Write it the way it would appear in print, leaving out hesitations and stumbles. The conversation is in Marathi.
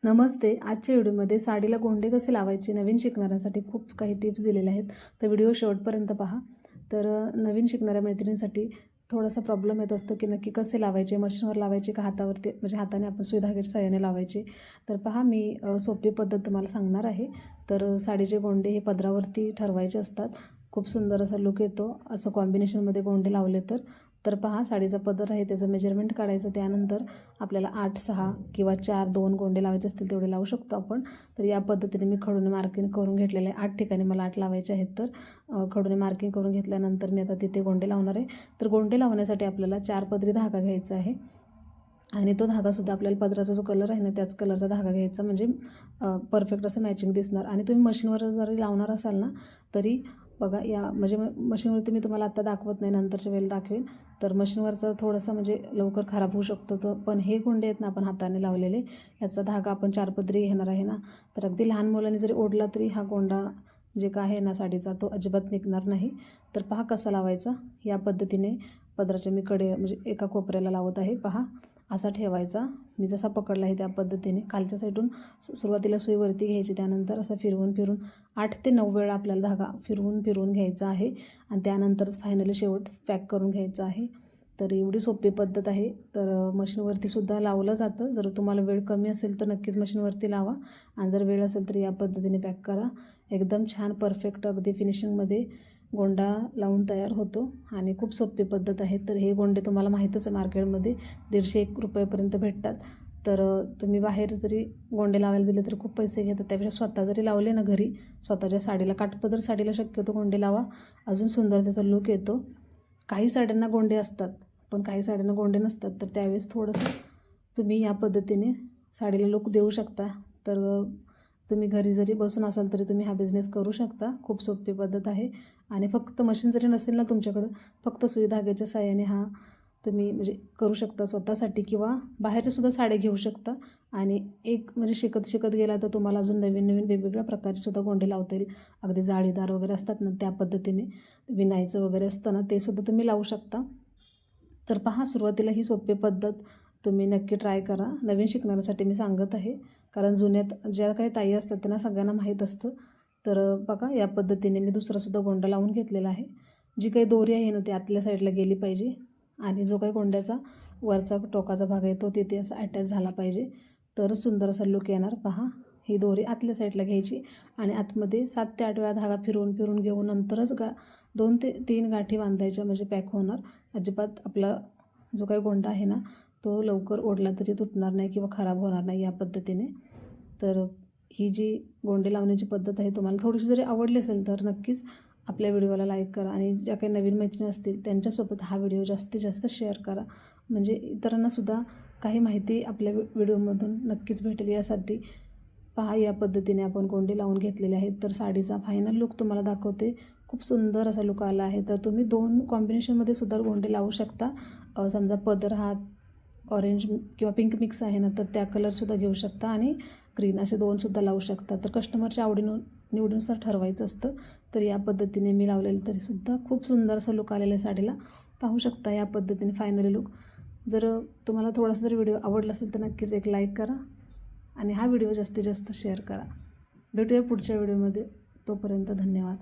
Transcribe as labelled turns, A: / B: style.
A: नमस्ते. आजच्या व्हिडिओमध्ये साडीला गोंडे कसे लावायचे नवीन शिकणाऱ्यांसाठी खूप काही टिप्स दिलेले आहेत. तर व्हिडिओ शेवटपर्यंत पहा. तर नवीन शिकणाऱ्या मैत्रिणींसाठी थोडासा प्रॉब्लेम येत असतो की नक्की कसे लावायचे, मशीनवर लावायचे का हातावरती, म्हणजे हाताने आपण सुई धाग्याच्या साहाय्याने लावायचे. तर पहा, मी सोपी पद्धत तुम्हाला सांगणार आहे. तर साडीचे गोंडे हे पदरावरती ठरवायचे असतात. खूप सुंदर असा लुक येतो असं कॉम्बिनेशनमध्ये गोंडे लावले तर पहा, साडीचा पदर आहे त्याचं मेजरमेंट काढायचं. त्यानंतर आपल्याला 8, 6 किंवा 4, 2 गोंडे लावायचे असतील तेवढे लावू शकतो आपण. तर या पद्धतीने मी खडूने मार्किंग करून घेतलेले आहे. 8 ठिकाणी मला 8 लावायचे आहेत. तर खडूने मार्किंग करून घेतल्यानंतर मी आता तिथे गोंडे लावणार आहे. तर गोंडे लावण्यासाठी आपल्याला 4 पदरी धागा घ्यायचा आहे आणि तो धागासुद्धा आपल्याला पदराचा जो कलर आहे ना त्याच कलरचा धागा घ्यायचा, म्हणजे परफेक्ट असं मॅचिंग दिसणार. आणि तुम्ही मशीनवर जरी लावणार असाल ना तरी बघा, या म्हणजे मशीनवरती मी तुम्हाला आत्ता दाखवत नाही, नंतरच्या वेळेला दाखवेन. तर मशीनवरचं थोडंसं म्हणजे लवकर खराब होऊ शकतो. तर पण हे गोंडे आहेत ना आपण हाताने लावलेले, याचा धागा आपण 4 पदरी घेणार आहे ना. तर अगदी लहान मुलांनी जरी ओढला तरी हा गोंडा जे काय आहे ना साडीचा तो अजिबात निघणार नाही. तर पहा कसा लावायचा. या पद्धतीने पदराच्या मी कडे म्हणजे एका कोपऱ्याला लावत आहे. पहा, असा ठेवायचा. मी जसा पकडला आहे त्या पद्धतीने खालच्या साईडून सुरुवातीला सुईवरती घ्यायची, त्यानंतर असं फिरवून 8 ते 9 वेळा आपल्याला धागा फिरवून घ्यायचा आहे आणि त्यानंतरच फायनली शेवट पॅक करून घ्यायचा आहे. तर एवढी सोपी पद्धत आहे. तर मशीनवरती सुद्धा लावलं जातं. जर तुम्हाला वेळ कमी असेल तर नक्कीच मशीनवरती लावा, आणि जर वेळ असेल तर या पद्धतीने पॅक करा. एकदम छान परफेक्ट अगदी फिनिशिंगमध्ये गोंडा लावून तयार होतो आणि खूप सोपी पद्धत आहे. तर हे गोंडे तुम्हाला माहीतच आहे, मार्केटमध्ये 150-1 रुपयापर्यंत भेटतात. तर तुम्ही बाहेर जरी गोंडे लावायला दिले तर खूप पैसे घेतात. त्यापेक्षा स्वतः जरी लावले ना घरी, स्वतःच्या साडीला, काठपदर साडीला शक्यतो गोंडे लावा, अजून सुंदर त्याचा लुक येतो. काही साड्यांना गोंडे असतात पण काही साड्यांना गोंडे नसतात. तर त्यावेळेस थोडंसं तुम्ही या पद्धतीने साडीला लुक देऊ शकता. तर तुम्ही घरी जरी बसून असाल तरी तुम्ही हा बिझनेस करू शकता. खूप सोपी पद्धत आहे आणि फक्त मशीन जरी नसेल ना तुमच्याकडं, फक्त सुई धाग्याच्या साहाय्याने हा तुम्ही म्हणजे करू शकता स्वतःसाठी, किंवा बाहेरच्यासुद्धा साड्या घेऊ शकता. आणि एक म्हणजे शिकत गेला तर तुम्हाला अजून नवीन वेगवेगळ्या प्रकारचेसुद्धा गोंडे लावता येईल. अगदी जाळीदार वगैरे असतात ना, त्या पद्धतीने विणायचं वगैरे असतं ना, ते सुद्धा तुम्ही लावू शकता. तर पहा, सुरुवातीला ही सोपी पद्धत तुम्ही नक्की ट्राय करा. नवीन शिकणाऱ्यासाठी मी सांगत आहे, कारण जुन्यात ज्या काही ताई असतात त्यांना सगळ्यांना माहीत असतं. तर बघा, या पद्धतीने मी दुसरासुद्धा गोंडा लावून घेतलेला आहे. जी काही दोरी आहे ना ती आतल्या साईडला गेली पाहिजे आणि जो काही गोंड्याचा वरचा टोकाचा भाग आहे तो तिथे असा अटॅच झाला पाहिजे, तर सुंदर असा लुक येणार. पहा, ही दोरी आतल्या साईडला घ्यायची आणि आतमध्ये 7 ते 8 वेळा धागा फिरवून घेऊन नंतरच 2 ते 3 गाठी बांधायच्या, म्हणजे पॅक होणार. अजिबात आपला जो काही गोंडा आहे ना तो लवकर ओढला तरी तुटणार नाही किंवा खराब होणार नाही या पद्धतीने. तर ही जी गोंडे लावण्याची पद्धत आहे तुम्हाला थोडीशी जरी आवडली असेल तर नक्कीच आपल्या व्हिडिओला लाईक करा आणि ज्या काही नवीन मैत्रिणी असतील त्यांच्यासोबत हा व्हिडिओ जास्तीत जास्त शेअर करा, म्हणजे इतरांनासुद्धा काही माहिती आपल्या व्हिडिओमधून नक्कीच भेटेल. यासाठी पहा, या पद्धतीने आपण गोंडे लावून घेतलेले आहेत. तर साडीचा फायनल लुक तुम्हाला दाखवते. खूप सुंदर असा लुक आला आहे. तर तुम्ही 2 कॉम्बिनेशनमध्ये सुद्धा गोंडे लावू शकता. समजा पदर हा ऑरेंज किंवा पिंक मिक्स आहे ना, तर त्या कलरसुद्धा घेऊ शकता आणि ग्रीन असे 2 सुद्धा लावू शकता. तर कस्टमरच्या निवडीनुसार ठरवायचं असतं. तर या पद्धतीने मी लावलेलं तरीसुद्धा खूप सुंदर असं लुक आलेलं आहे साडीला. पाहू शकता या पद्धतीने फायनली लुक. जर तुम्हाला थोडासा जर व्हिडिओ आवडला असेल तर नक्कीच एक लाईक करा आणि हा व्हिडिओ जास्तीत जास्त शेअर करा. भेटूया पुढच्या व्हिडिओमध्ये. तोपर्यंत धन्यवाद.